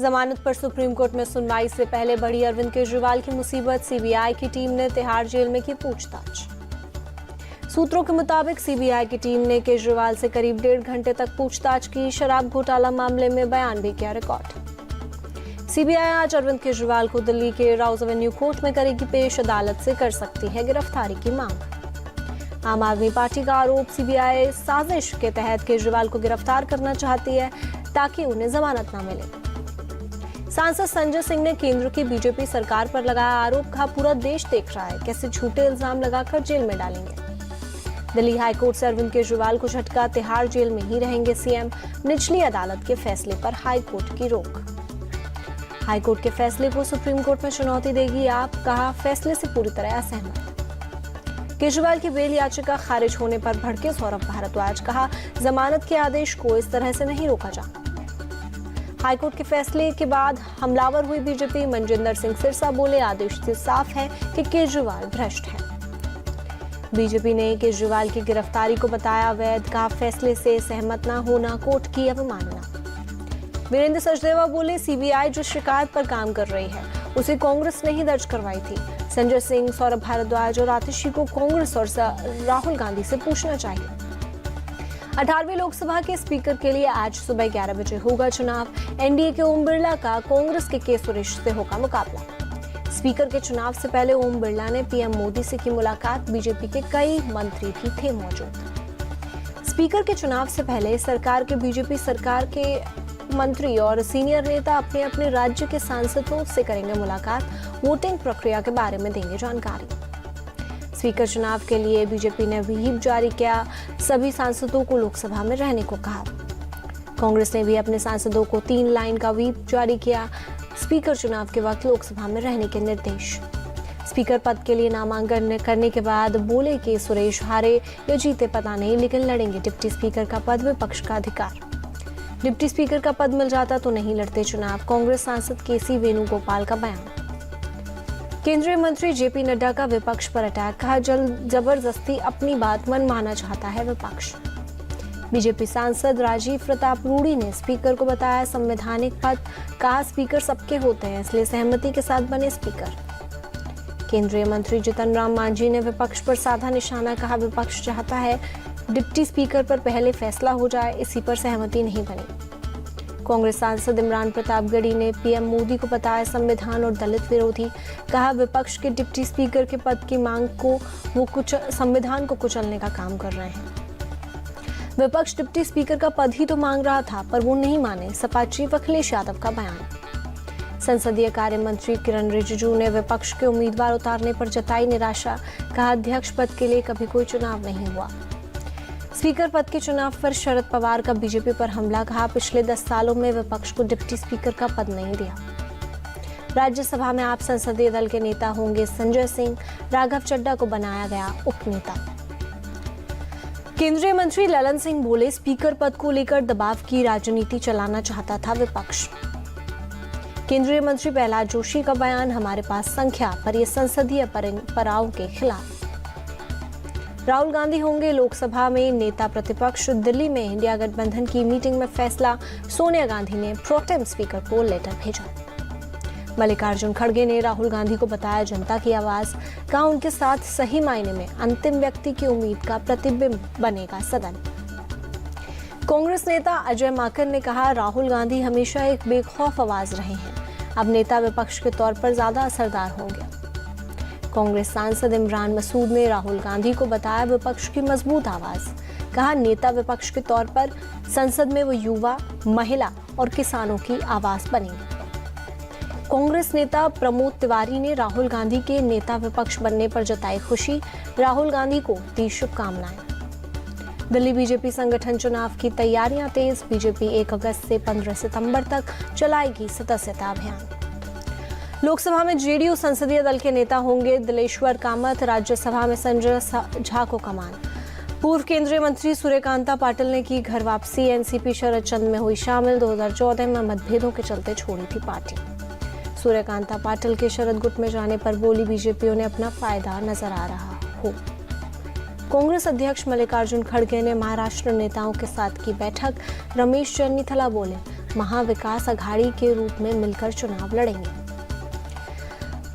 जमानत पर supreme court में सुनवाई से पहले बढ़ी अरविंद केजरीवाल की मुसीबत। सीबीआई की टीम ने तिहाड़ जेल में की पूछताछ। सूत्रों के मुताबिक सीबीआई की टीम ने केजरीवाल से करीब 1.5 घंटे तक पूछताछ की। शराब घोटाला मामले में बयान भी किया रिकॉर्ड। सीबीआई आज अरविंद केजरीवाल को दिल्ली के राउज एवेन्यू कोर्ट में करेगी पेश। अदालत से कर सकती है गिरफ्तारी की मांग। आम आदमी पार्टी का आरोप, सीबीआई साजिश के तहत केजरीवाल को गिरफ्तार करना चाहती है ताकि उन्हें जमानत न मिले। सांसद संजय सिंह ने केंद्र की बीजेपी सरकार पर लगाया आरोप। कहा, पूरा देश देख रहा है कैसे झूठे इल्जाम लगाकर जेल में डालेंगे। दिल्ली हाईकोर्ट से अरविंद केजरीवाल को झटका, तिहाड़ जेल में ही रहेंगे सीएम। निचली अदालत के फैसले पर हाईकोर्ट की रोक। हाईकोर्ट के फैसले को सुप्रीम कोर्ट में चुनौती देगी आप, कहा फैसले से पूरी तरह असहमत। केजरीवाल की बेल याचिका खारिज होने पर भड़के सौरभ भारद्वाज। कहा, जमानत के आदेश को इस तरह से नहीं रोका जा। हाईकोर्ट के फैसले के बाद हमलावर हुई बीजेपी। मनजिंदर सिंह सिरसा बोले, आदेश से साफ है कि केजरीवाल भ्रष्ट है। बीजेपी ने केजरीवाल की गिरफ्तारी को बताया अवैध। कहा, फैसले से सहमत न होना कोर्ट की अवमानना। वीरेंद्र सचदेवा बोले, सीबीआई जो शिकायत पर काम कर रही है उसे कांग्रेस ने ही दर्ज करवाई थी। संजय सिंह, सौरभ भारद्वाज और आतिशी को कांग्रेस और राहुल गांधी से पूछना चाहिए। 18वीं लोकसभा के स्पीकर के लिए आज सुबह 11 बजे होगा चुनाव। एनडीए के ओम बिरला का कांग्रेस के सुरेश से होगा मुकाबला। स्पीकर के चुनाव से पहले ओम बिरला ने पीएम मोदी से की मुलाकात। बीजेपी के कई मंत्री भी थे मौजूद। स्पीकर के चुनाव से पहले सरकार के बीजेपी सरकार के मंत्री और सीनियर नेता अपने अपने राज्य के सांसदों से करेंगे मुलाकात। वोटिंग प्रक्रिया के बारे में देंगे जानकारी। स्पीकर चुनाव के लिए बीजेपी ने व्हीप जारी किया। सभी सांसदों को लोकसभा में रहने को कहा। कांग्रेस ने भी अपने सांसदों को 3 लाइन का व्हीप जारी किया। स्पीकर चुनाव के वक्त लोकसभा में रहने के निर्देश। स्पीकर पद के लिए नामांकन करने के बाद बोले कि सुरेश हारे या जीते पता नहीं, लेकिन लड़ेंगे डिप्टी स्पीकर का पद, विपक्ष का अधिकार। डिप्टी स्पीकर का पद मिल जाता तो नहीं लड़ते चुनाव। कांग्रेस सांसद केसी वेणुगोपाल का बयान। केंद्रीय मंत्री जेपी नड्डा का विपक्ष पर अटैक। कहा, जबरदस्ती अपनी बात मनवाना चाहता है विपक्ष। बीजेपी सांसद राजीव प्रताप रूडी ने स्पीकर को बताया संवैधानिक पद। कहा, स्पीकर सबके होते हैं इसलिए सहमति के साथ बने स्पीकर। केंद्रीय मंत्री जीतन राम मांझी ने विपक्ष पर साधा निशाना। कहा, विपक्ष चाहता है डिप्टी स्पीकर पर पहले फैसला हो जाए, इसी पर सहमति नहीं बनी। कांग्रेस सांसद इमरान प्रतापगढ़ी ने पीएम मोदी को बताया संविधान और दलित विरोधी। कहा, विपक्ष के डिप्टी स्पीकर के पद की मांग को वो संविधान को कुचलने का काम कर रहे हैं। विपक्ष डिप्टी स्पीकर का पद ही तो मांग रहा था पर वो नहीं माने। सपा चीफ अखिलेश यादव का बयान। संसदीय कार्य मंत्री किरण रिजिजू ने विपक्ष के उम्मीदवार उतारने पर जताई निराशा। कहा, अध्यक्ष पद के लिए कभी कोई चुनाव नहीं हुआ। स्पीकर पद के चुनाव पर शरद पवार का बीजेपी पर हमला। कहा, पिछले 10 सालों में विपक्ष को डिप्टी स्पीकर का पद नहीं दिया। राज्यसभा में आप संसदीय दल के नेता होंगे संजय सिंह। राघव चड्ढा को बनाया गया उपनेता। केंद्रीय मंत्री ललन सिंह बोले, स्पीकर पद को लेकर दबाव की राजनीति चलाना चाहता था विपक्ष। केंद्रीय मंत्री प्रहलाद जोशी का बयान। हमारे पास संख्या पर यह संसदीय परंपराओं के खिलाफ। राहुल गांधी होंगे लोकसभा में नेता प्रतिपक्ष। दिल्ली में इंडिया गठबंधन की मीटिंग में फैसला। सोनिया गांधी ने प्रोटेम स्पीकर को लेटर भेजा। मल्लिकार्जुन खड़गे ने राहुल गांधी को बताया जनता की आवाज। कहा, उनके साथ सही मायने में अंतिम व्यक्ति की उम्मीद का प्रतिबिंब बनेगा सदन। कांग्रेस नेता अजय माकन ने कहा, राहुल गांधी हमेशा एक बेखौफ आवाज रहे हैं, अब नेता विपक्ष के तौर पर ज्यादा असरदार होंगे। कांग्रेस सांसद इमरान मसूद ने राहुल गांधी को बताया विपक्ष की मजबूत आवाज। कहा, नेता विपक्ष के तौर पर संसद में वो युवा, महिला और किसानों की आवाज बनेंगे। कांग्रेस नेता प्रमोद तिवारी ने राहुल गांधी के नेता विपक्ष बनने पर जताई खुशी। राहुल गांधी को दी शुभकामनाएं। दिल्ली बीजेपी संगठन चुनाव की तैयारियां तेज। बीजेपी 1 अगस्त से 15 सितंबर तक चलाएगी सदस्यता अभियान। लोकसभा में जेडीयू संसदीय दल के नेता होंगे दिलेश्वर कामत। राज्यसभा में संजय झा को कमान। पूर्व केंद्रीय मंत्री सूर्यकांता पाटिल ने की घर वापसी। एनसीपी शरद चंद में हुई शामिल। 2014 में मतभेदों के चलते छोड़ी थी पार्टी। सूर्यकांता पाटिल के शरद गुट में जाने पर बोली, बीजेपी ने अपना फायदा नजर आ रहा हो। कांग्रेस अध्यक्ष मल्लिकार्जुन खड़गे ने महाराष्ट्र नेताओं के साथ की बैठक। रमेश चन्नीथला बोले, महाविकास अघाड़ी के रूप में मिलकर चुनाव लड़ेंगे।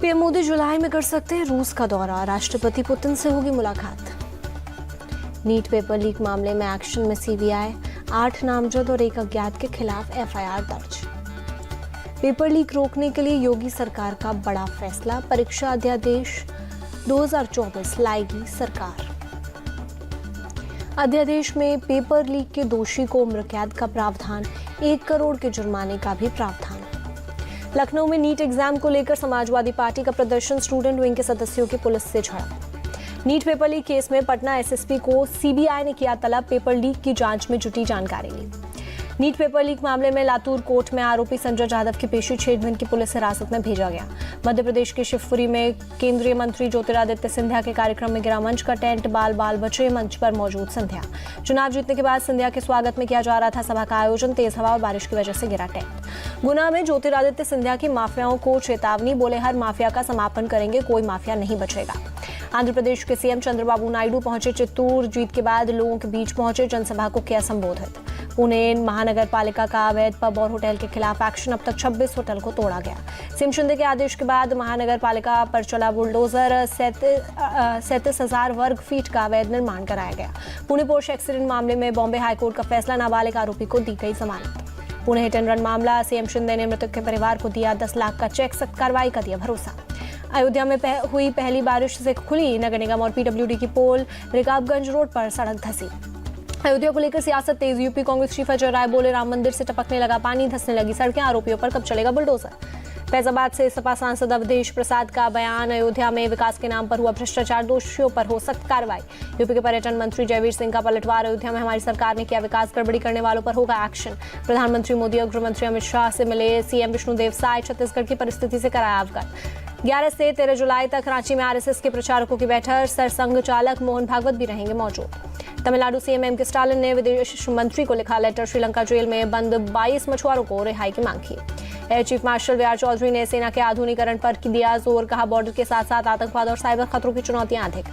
पीएम मोदी जुलाई में कर सकते हैं रूस का दौरा, राष्ट्रपति पुतिन से होगी मुलाकात। नीट पेपर लीक मामले में एक्शन में सीबीआई, 8 नामजद और 1 अज्ञात के खिलाफ एफआईआर दर्ज। पेपर लीक रोकने के लिए योगी सरकार का बड़ा फैसला, परीक्षा अध्यादेश 2024 लाएगी सरकार। अध्यादेश में पेपर लीक के दोषी को उम्र कैद का प्रावधान, 1 करोड़ के जुर्माने का भी प्रावधान। लखनऊ में नीट एग्जाम को लेकर समाजवादी पार्टी का प्रदर्शन, स्टूडेंट विंग के सदस्यों की पुलिस से झड़प। नीट पेपर लीक केस में पटना एसएसपी को सीबीआई ने किया तलब, पेपर लीक की जांच में जुटी जानकारी ली। नीट पेपर लीक मामले में लातूर कोर्ट में आरोपी संजय जाधव की पेशी, 6 दिन की पुलिस हिरासत में भेजा गया। मध्य प्रदेश के शिवपुरी में केंद्रीय मंत्री ज्योतिरादित्य सिंधिया के कार्यक्रम में गिरा मंच का टेंट, बाल बाल बचे मंच पर मौजूद सिंधिया। चुनाव जीतने के बाद सिंधिया के स्वागत में किया जा रहा था सभा का आयोजन, तेज हवा और बारिश की वजह से गिरा टेंट। गुना में ज्योतिरादित्य सिंधिया की माफियाओं को चेतावनी, बोले हर माफिया का समापन करेंगे, कोई माफिया नहीं बचेगा। आंध्र प्रदेश के सीएम चंद्रबाबू नायडू पहुंचे चित्तूर, जीत के बाद लोगों के बीच पहुंचे, जनसभा को किया संबोधित। पुणे महानगर पालिका का अवैध पब और होटल के खिलाफ एक्शन, अब तक 26 होटल को तोड़ा गया। सीएम शिंदे के आदेश के बाद महानगर पालिका पर चला बुलडोजर, 37,000 वर्ग फीट का अवैध निर्माण कराया गया। पुणे पोर्श एक्सीडेंट मामले में बॉम्बे हाईकोर्ट का फैसला, नाबालिग आरोपी को दी गई जमानत। पुणे हिट एंड रन मामला, सीएम शिंदे ने मृतक के परिवार को दिया 10 लाख का चेक, सख्त कार्रवाई का दिया भरोसा। अयोध्या में हुई पहली बारिश से खुली नगर निगम और पीडब्ल्यूडी की पोल, रिकाबगंज रोड पर सड़क धंसी। अयोध्या को लेकर सियासत तेज, यूपी कांग्रेस चीफ अजय राय बोले राम मंदिर से टपकने लगा पानी, धंसने लगी सड़कें, आरोपियों पर कब चलेगा बुलडोजर। फैजाबाद से सपा सांसद अवधेश प्रसाद का बयान, अयोध्या में विकास के नाम पर हुआ भ्रष्टाचार, दोषियों पर हो सख्त कार्रवाई। यूपी के पर्यटन मंत्री जयवीर सिंह का पलटवार, अयोध्या में हमारी सरकार ने किया विकास, गड़बड़ी करने वालों पर होगा एक्शन। प्रधानमंत्री मोदी और गृहमंत्री अमित शाह से मिले सीएम विष्णुदेव साय, छत्तीसगढ़ की परिस्थिति से कराया अवगत। 11 से 13 जुलाई तक रांची में आरएसएस के प्रचारकों की बैठक, सरसंघ चालक मोहन भागवत भी रहेंगे मौजूद। तमिलनाडु सीएम एम के स्टालिन ने विदेश मंत्री को लिखा लेटर, श्रीलंका जेल में बंद 22 मछुआरों को रिहाई की मांग की। Air chief marshal V R Chaudhari ने सेना के आधुनिकीकरण पर दिया जोर, कहा बॉर्डर के साथ साथ आतंकवाद और साइबर खतरों की चुनौतियां अधिक।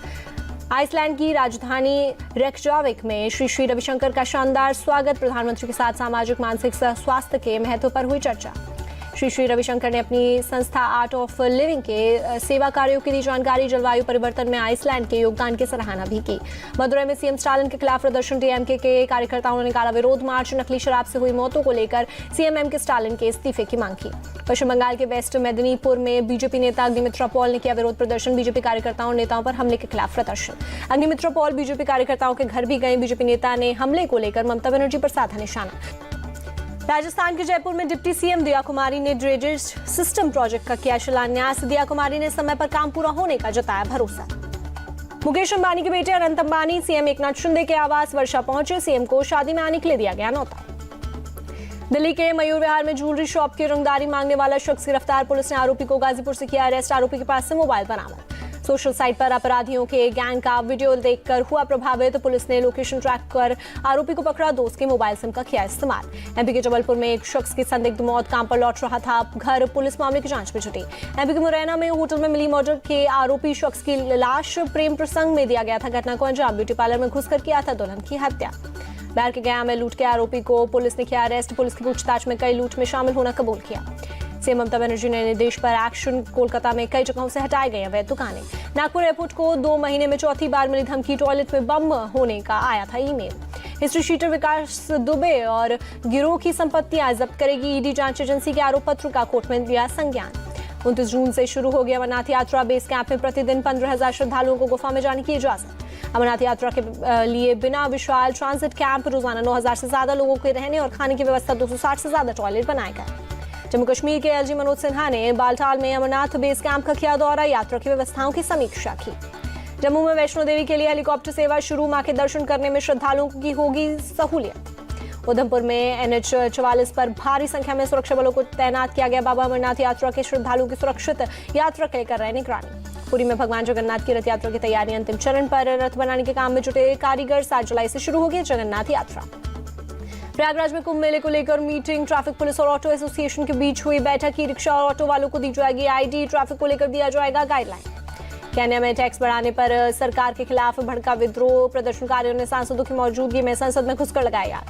आइसलैंड की राजधानी रेकजाविक में श्री श्री रविशंकर का शानदार स्वागत, प्रधानमंत्री के साथ सामाजिक मानसिक स्वास्थ्य के महत्व पर हुई चर्चा। श्री श्री रविशंकर ने अपनी संस्था आर्ट ऑफ लिविंग के सेवा कार्यों की दी जानकारी, जलवायु परिवर्तन में आइसलैंड के योगदान की सराहना भी की। मदुरई में सीएम स्टालिन के खिलाफ प्रदर्शन, डीएमके के कार्यकर्ताओं ने निकाला विरोध मार्च, नकली शराब से हुई मौतों को लेकर सीएम एम के स्टालिन के इस्तीफे की मांग की। पश्चिम बंगाल के वेस्ट मेदिनीपुर में बीजेपी नेता अग्निमित्रा पॉल ने किया विरोध प्रदर्शन, बीजेपी कार्यकर्ताओं और नेताओं पर हमले के खिलाफ प्रदर्शन। अग्निमित्रा पॉल बीजेपी कार्यकर्ताओं के घर भी गए, बीजेपी नेता ने हमले को लेकर ममता बनर्जी पर साधा निशाना। राजस्थान के जयपुर में डिप्टी सीएम दिया कुमारी ने ड्रेनेज सिस्टम प्रोजेक्ट का किया शिलान्यास, दिया कुमारी ने समय पर काम पूरा होने का जताया भरोसा। मुकेश अंबानी के बेटे अनंत अंबानी सीएम एकनाथ शिंदे के आवास वर्षा पहुंचे, सीएम को शादी में आने के लिए दिया गया न्योता। दिल्ली के मयूर विहार में ज्वेलरी शॉप की रंगदारी मांगने वाला शख्स गिरफ्तार, पुलिस ने आरोपी को गाजीपुर से किया अरेस्ट, आरोपी के पास से मोबाइल बरामद। सोशल साइट पर अपराधियों के गैंग का वीडियो देखकर हुआ प्रभावित, पुलिस ने लोकेशन ट्रैक कर आरोपी को पकड़ा, दोस्त के मोबाइल सिम का किया इस्तेमाल। एमपी के जबलपुर में एक शख्स की संदिग्ध मौत, काम पर लौट रहा था घर, पुलिस मामले की जांच में जुटी। एमपी के मुरैना में होटल में मिली मर्डर के आरोपी शख्स की लाश प्रेम प्रसंग में दिया गया था घटना को अंजाम, ब्यूटी पार्लर में घुसकर किया था दुल्हन की हत्या। बिहार के गया में लूट के आरोपी को पुलिस ने किया अरेस्ट, पुलिस की पूछताछ में कई लूट में शामिल होना कबूल किया। सीएम ममता बनर्जी ने निर्देश पर एक्शन, कोलकाता में कई जगहों से हटाए गए अवैध दुकानें। नागपुर एयरपोर्ट को 2 महीने में चौथी बार मिली धमकी, टॉयलेट में बम होने का आया था ईमेल। हिस्ट्री शीटर विकास दुबे और गिरोह की संपत्तियां जब्त करेगी ईडी, जांच एजेंसी के आरोप पत्र का कोर्ट में दिया संज्ञान। 29 जून से शुरू हो गया अमरनाथ यात्रा, बेस कैंप में प्रतिदिन 15,000 श्रद्धालुओं को गुफा में जाने की इजाजत। अमरनाथ यात्रा के लिए बिना विशाल ट्रांजिट कैंप, रोजाना 9,000 से ज्यादा लोगों के रहने और खाने की व्यवस्था, 260 से ज्यादा टॉयलेट बनाए गए। जम्मू कश्मीर के एलजी मनोज सिन्हा ने बालटाल में अमरनाथ बेस कैंप का किया दौरा, यात्रा की व्यवस्थाओं की समीक्षा की। जम्मू में वैष्णो देवी के लिए हेलीकॉप्टर सेवा शुरू, मां के दर्शन करने में श्रद्धालुओं की होगी सहूलियत। उधमपुर में NH 44 पर भारी संख्या में सुरक्षा बलों को तैनात किया गया, बाबा अमरनाथ यात्रा के श्रद्धालुओं की सुरक्षित यात्रा के लिए कर रहे निगरानी। पुरी में भगवान जगन्नाथ की रथ यात्रा की तैयारी अंतिम चरण पर, रथ बनाने के काम में जुटे कारीगर, 7 जुलाई से शुरू होगी जगन्नाथ यात्रा। प्रयागराज में कुंभ मेले को लेकर मीटिंग, ट्रैफिक पुलिस और ऑटो एसोसिएशन के बीच हुई बैठक की, रिक्शा और ऑटो वालों को दी जाएगी आईडी, ट्रैफिक को लेकर दिया जाएगा गाइडलाइन। केन्या में टैक्स बढ़ाने पर सरकार के खिलाफ भड़का विद्रोह, प्रदर्शनकारियों ने सांसदों की मौजूदगी में संसद में घुसकर लगाया।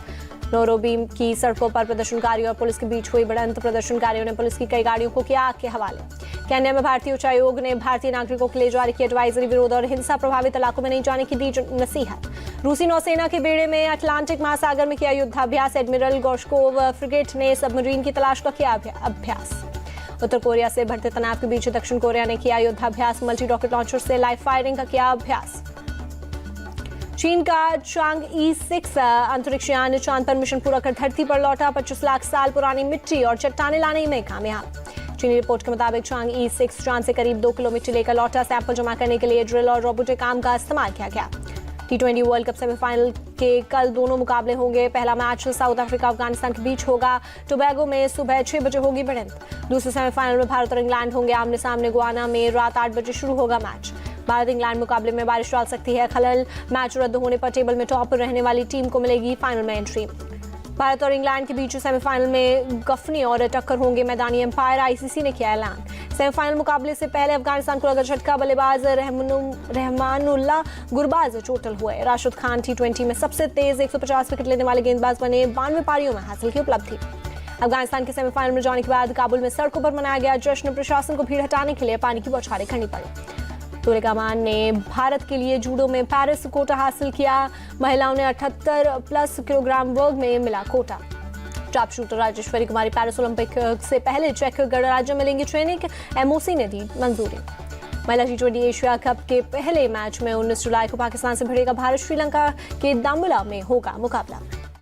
नैरोबी की सड़कों पर प्रदर्शनकारियों और पुलिस के बीच हुई भिड़ंत। प्रदर्शनकारियों ने पुलिस की कई गाड़ियों को किया आग के हवाले। केन्या में भारतीय उच्चायोग ने भारतीय नागरिकों के लिए जारी की एडवाइजरी। विरोध और हिंसा प्रभावित इलाकों में नहीं जाने की दी नसीहत। रूसी नौसेना के बेड़े में अटलांटिक महासागर में किया युद्धाभ्यास। एडमिरल गोर्शकोव फ्रिगेट ने सबमरीन की तलाश का किया अभ्यास। उत्तर कोरिया से बढ़ते तनाव के बीच दक्षिण कोरिया ने किया युद्धाभ्यास। मल्टी रॉकेट लॉन्चर से लाइव फायरिंग का किया अभ्यास। चीन का चांगई 6 अंतरिक्ष यान चांद पर मिशन पूरा कर धरती पर लौटा। 25 लाख साल पुरानी मिट्टी और चट्टानें लाने में कामयाब। चीनी रिपोर्ट के मुताबिक चांगई 6 चांद से करीब 2 किलो मिट्टी लेकर लौटा। सैंपल जमा करने के लिए ड्रिल और रोबोटिक आर्म का इस्तेमाल किया गया। T20 वर्ल्ड कप सेमीफाइनल के कल दोनों मुकाबले होंगे। पहला मैच साउथ अफ्रीका अफगानिस्तान के बीच होगा। टोबैगो में सुबह 6 बजे होगी भिड़ंत। दूसरे सेमीफाइनल में भारत और इंग्लैंड होंगे आमने सामने। गुआना में रात 8 बजे शुरू होगा मैच। भारत इंग्लैंड मुकाबले में बारिश डाल सकती है खलल। मैच रद्द होने पर टेबल में टॉप रहने वाली टीम को मिलेगी फाइनल में एंट्री। भारत और इंग्लैंड के बीच सेमीफाइनल में गफनी और टक्कर होंगे। मैदानी एम्पायर आईसीसी ने किया ऐलान। सेमीफाइनल मुकाबले से पहले अफगानिस्तान को लगा झटका। बल्लेबाज रहमानुल्लाह गुरबाज चोटिल हुए। राशिद खान T20 में सबसे तेज 150 विकेट लेने वाले गेंदबाज बने। 92 पारियों में हासिल की उपलब्धि। अफगानिस्तान के सेमीफाइनल में जाने के बाद काबुल में सड़कों पर मनाया गया जश्न। प्रशासन को भीड़ हटाने के लिए पानी की बौछारें करनी पड़ी। तुलिका मान ने भारत के लिए जूडो में पेरिस कोटा हासिल किया। महिलाओं ने 78+ किलोग्राम वर्ग में मिला कोटा। टॉप शूटर राजेश्वरी कुमारी पेरिस ओलंपिक से पहले चेक गणराज्य में लेंगी ट्रेनिंग। एमओसी ने दी मंजूरी। महिला T20 एशिया कप के पहले मैच में 19 जुलाई को पाकिस्तान से भिड़ेगा भारत। श्रीलंका के दाम्बुला में होगा मुकाबला।